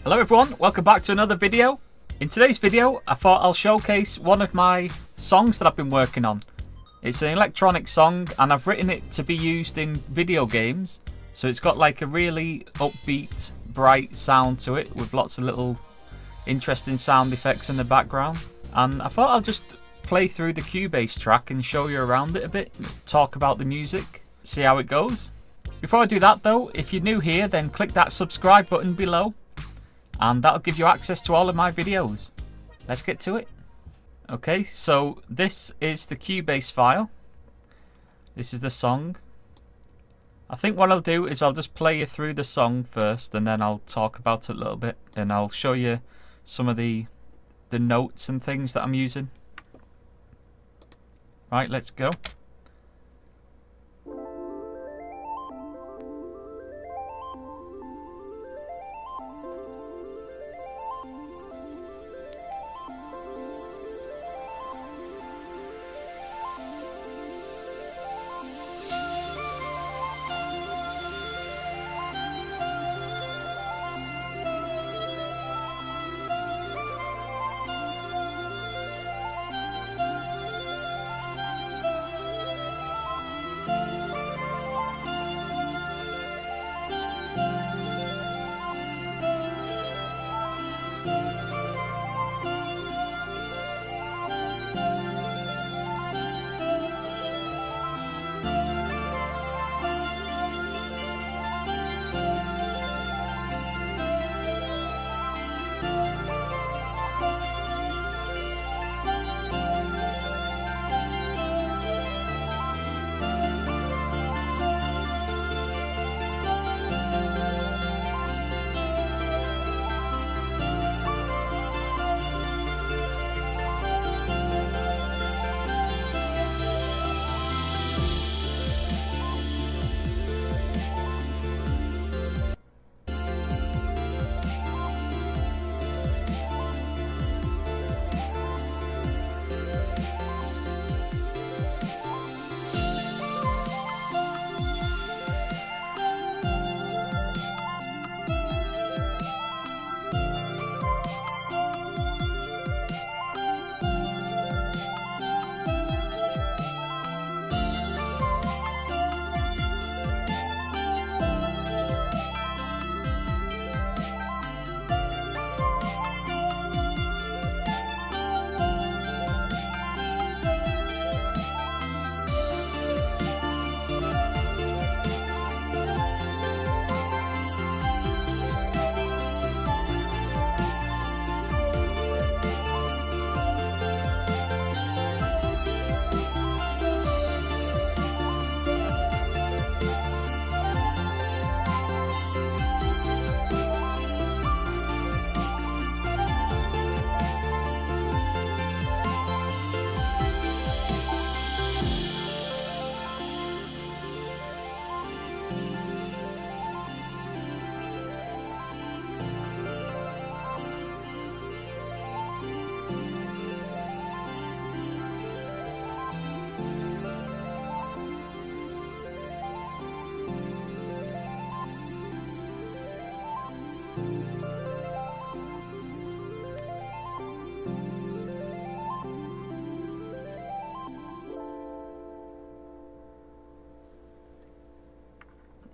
Hello everyone, welcome back to another video. In today's video, I thought I'll showcase one of my songs that I've been working on. It's an electronic song and I've written it to be used in video games. So it's got like a really upbeat, bright sound to it with lots of little interesting sound effects in the background. And I thought I'll just play through the Cubase track and show you around it a bit, talk about the music, see how it goes. Before I do that though, if you're new here, then click that subscribe button below and that'll give you access to all of my videos. Let's get to it. Okay, so this is the Cubase file. This is the song. I think what I'll do is I'll just play you through the song first and then I'll talk about it a little bit and I'll show you some of the notes and things that I'm using. Right, let's go.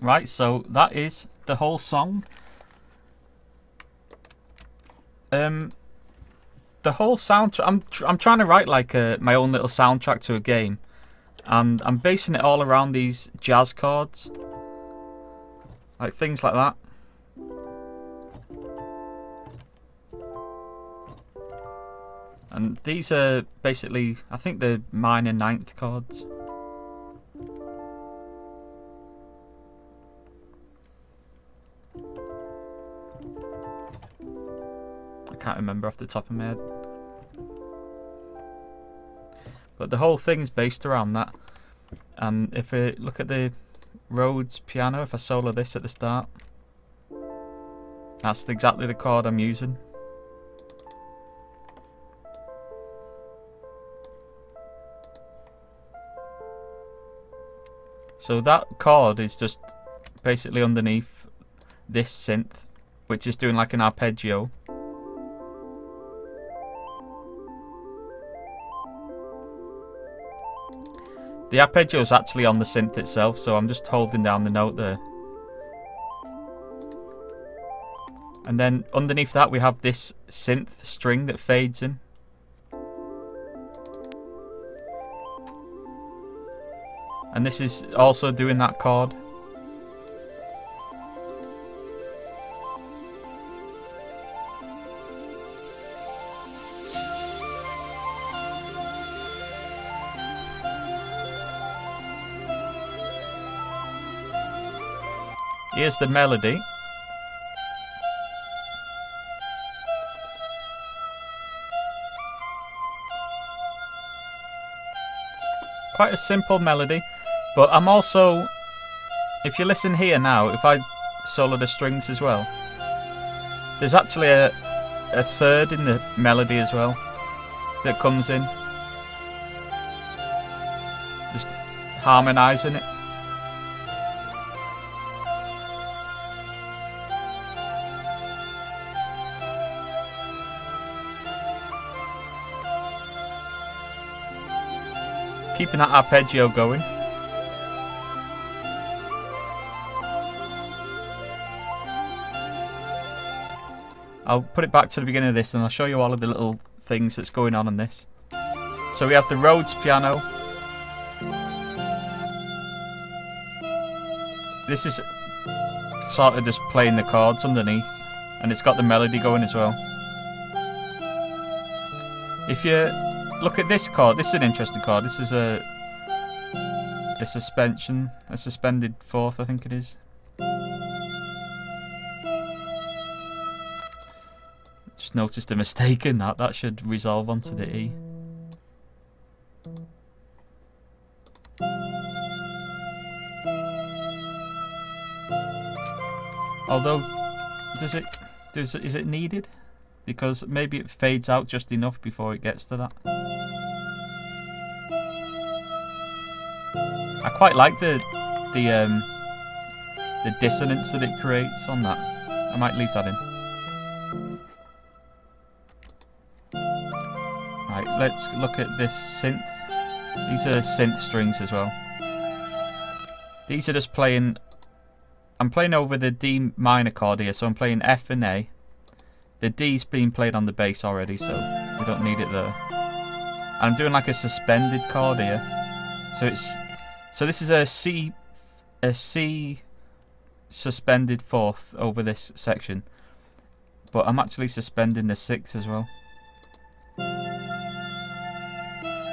Right, so that is the whole song. The whole soundtrack. I'm trying to write like my own little soundtrack to a game, and I'm basing it all around these jazz chords, like things like that. And these are basically, I think, the minor ninth chords. Can't remember off the top of my head, but the whole thing's based around that. And if we look at the Rhodes piano, if I solo this at the start, that's exactly the chord I'm using. So that chord is just basically underneath this synth which is doing like an arpeggio. The arpeggio is actually on the synth itself, so I'm just holding down the note there. And then underneath that we have this synth string that fades in. And this is also doing that chord. Here's the melody. Quite a simple melody, but I'm also, if you listen here now, if I solo the strings as well, there's actually a third in the melody as well that comes in, just harmonising it. Keeping that arpeggio going. I'll put it back to the beginning of this and I'll show you all of the little things that's going on this. So we have the Rhodes piano. This is sort of just playing the chords underneath, and it's got the melody going as well. If you look at this chord, this is an interesting chord. This is a suspended fourth, I think it is. Just noticed a mistake in that. That should resolve onto the E. Although, is it needed? Because maybe it fades out just enough before it gets to that. I quite like the dissonance that it creates on that. I might leave that in. Right, let's look at this synth. These are synth strings as well. These are just playing. I'm playing over the D minor chord here, so I'm playing F and A. The D's being played on the bass already, so we don't need it there. And I'm doing like a suspended chord here. So this is a C suspended fourth over this section. But I'm actually suspending the sixth as well.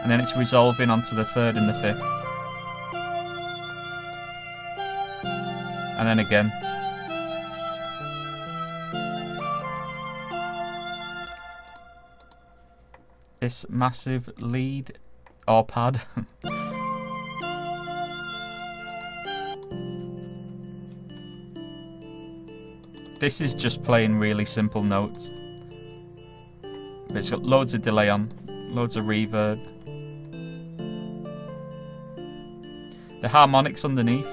And then it's resolving onto the third and the fifth. And then again. This massive lead or pad. This is just playing really simple notes. But it's got loads of delay on, loads of reverb. The harmonics underneath,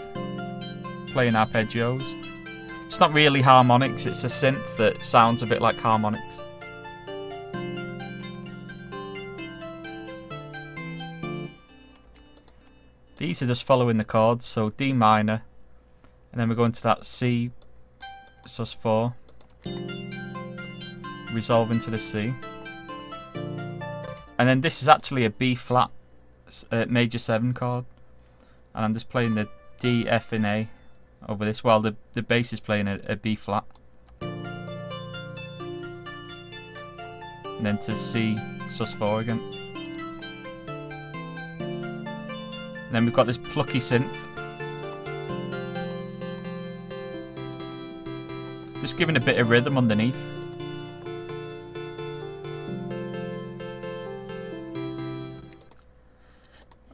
playing arpeggios. It's not really harmonics, it's a synth that sounds a bit like harmonics. These are just following the chords, so D minor, and then we're going to that C sus4, resolving to the C, and then this is actually a B flat major 7 chord, and I'm just playing the D, F and A over this while the bass is playing a B flat, and then to C sus4 again. And then we've got this plucky synth. Just giving a bit of rhythm underneath.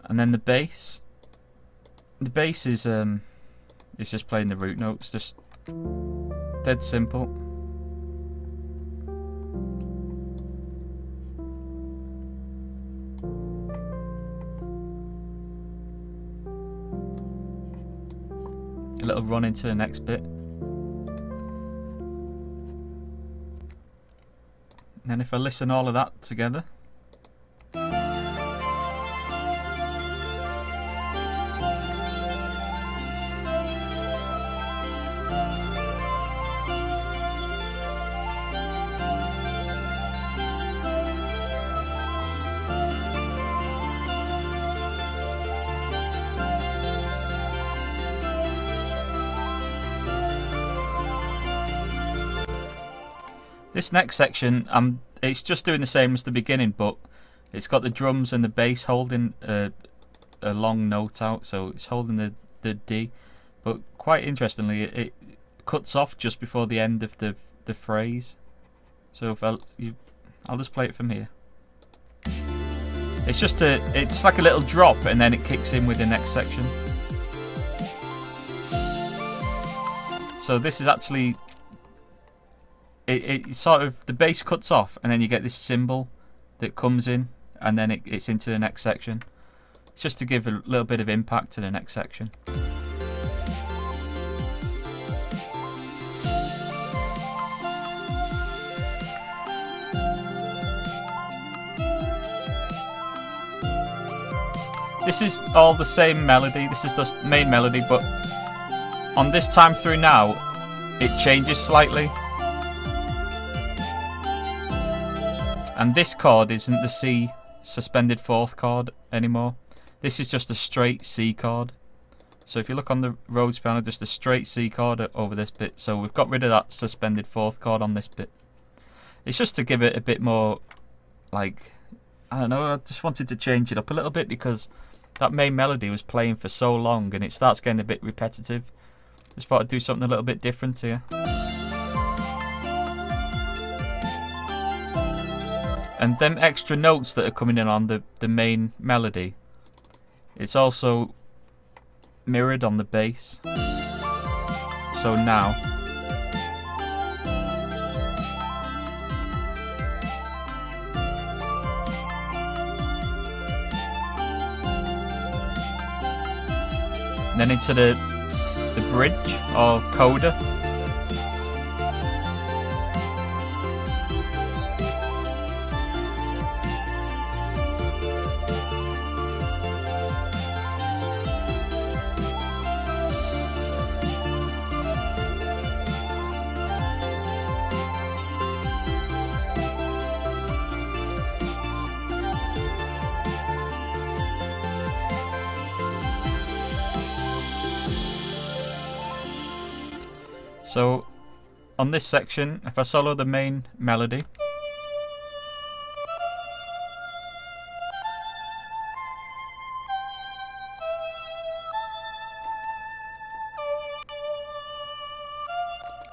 And then the bass. The bass is just playing the root notes, just dead simple. A little run into the next bit. And then if I listen all of that together. This next section, it's just doing the same as the beginning, but it's got the drums and the bass holding a long note out, so it's holding the D. But quite interestingly, it cuts off just before the end of the phrase. So if I'll just play it from here. It's like a little drop, and then it kicks in with the next section. So this is actually. It sort of, the bass cuts off and then you get this cymbal that comes in, and then it's into the next section. It's just to give a little bit of impact to the next section. This is all the same melody, this is the main melody, but on this time through now it changes slightly. And this chord isn't the C suspended fourth chord anymore. This is just a straight C chord. So if you look on the Rhodes piano, just a straight C chord over this bit. So we've got rid of that suspended fourth chord on this bit. It's just to give it a bit more, like, I don't know, I just wanted to change it up a little bit because that main melody was playing for so long and it starts getting a bit repetitive. Just thought I'd do something a little bit different here. And them extra notes that are coming in on the main melody, it's also mirrored on the bass. So now and then into the bridge or coda. So on this section, if I solo the main melody,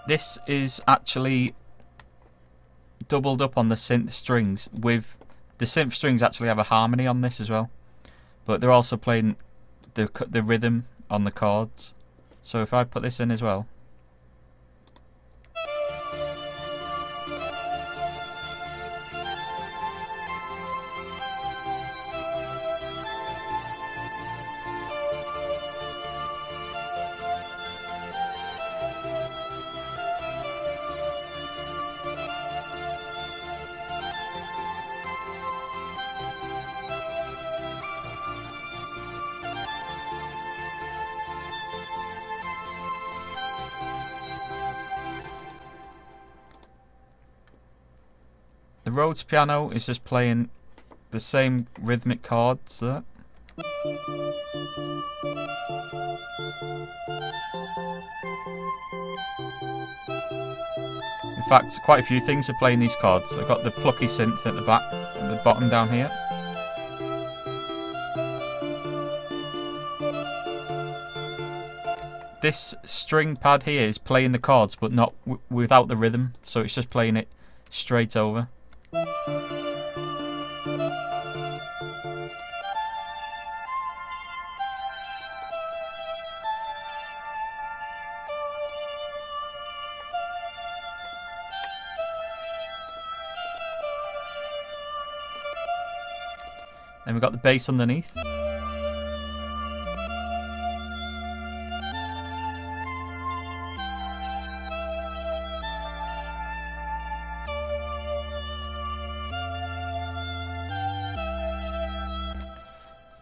this is actually doubled up on the synth strings. With the synth strings actually have a harmony on this as well, but they're also playing the rhythm on the chords. So if I put this in as well. The Rhodes piano is just playing the same rhythmic chords there. In fact, quite a few things are playing these chords. I've got the plucky synth at the back, at the bottom down here. This string pad here is playing the chords, but not without the rhythm, so it's just playing it straight over. Then we've got the bass underneath.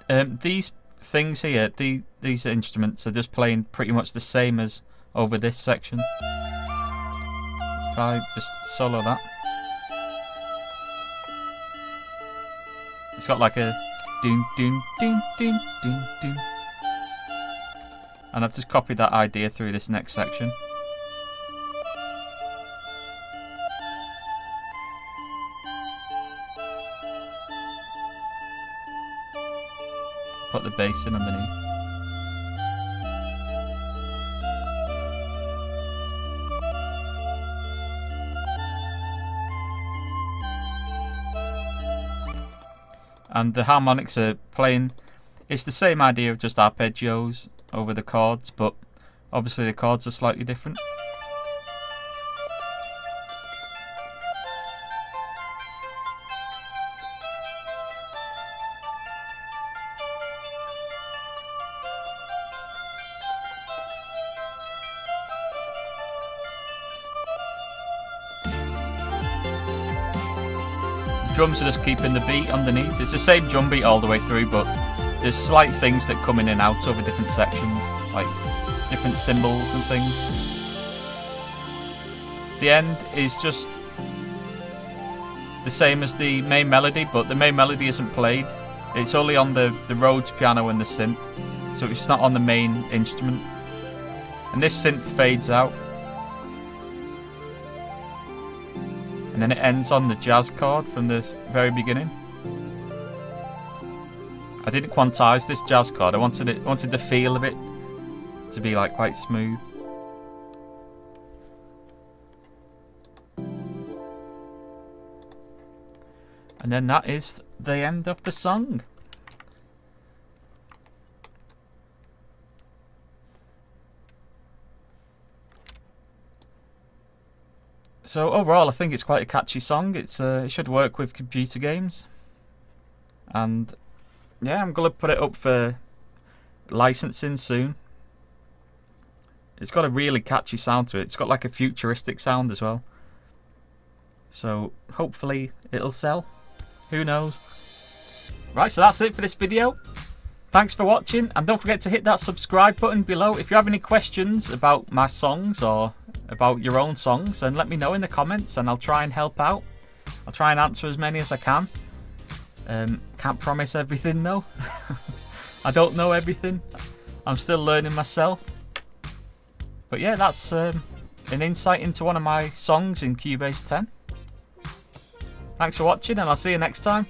These things here, these instruments are just playing pretty much the same as over this section. If I just solo that, it's got like a doon doon doon doon doon doon, and I've just copied that idea through this next section. Put the bass in underneath. And the harmonics are playing, it's the same idea of just arpeggios over the chords, but obviously the chords are slightly different. Drums are just keeping the beat underneath. It's the same drum beat all the way through, but there's slight things that come in and out over different sections, like different cymbals and things. The end is just the same as the main melody, but the main melody isn't played. It's only on the Rhodes piano and the synth, so it's not on the main instrument. And this synth fades out. And then it ends on the jazz chord from the very beginning. I didn't quantize this jazz chord. I wanted the feel of it to be like quite smooth. And then that is the end of the song. So overall, I think it's quite a catchy song. It should work with computer games, and yeah, I'm gonna put it up for licensing soon. It's got a really catchy sound to it. It's got like a futuristic sound as well. So hopefully it'll sell. Who knows? Right, so that's it for this video. Thanks for watching, and don't forget to hit that subscribe button below. If you have any questions about my songs or about your own songs, then let me know in the comments and I'll try and help out. I'll try and answer as many as I can. Can't promise everything though. I don't know everything. I'm still learning myself. But yeah, that's an insight into one of my songs in Cubase 10. Thanks for watching, and I'll see you next time.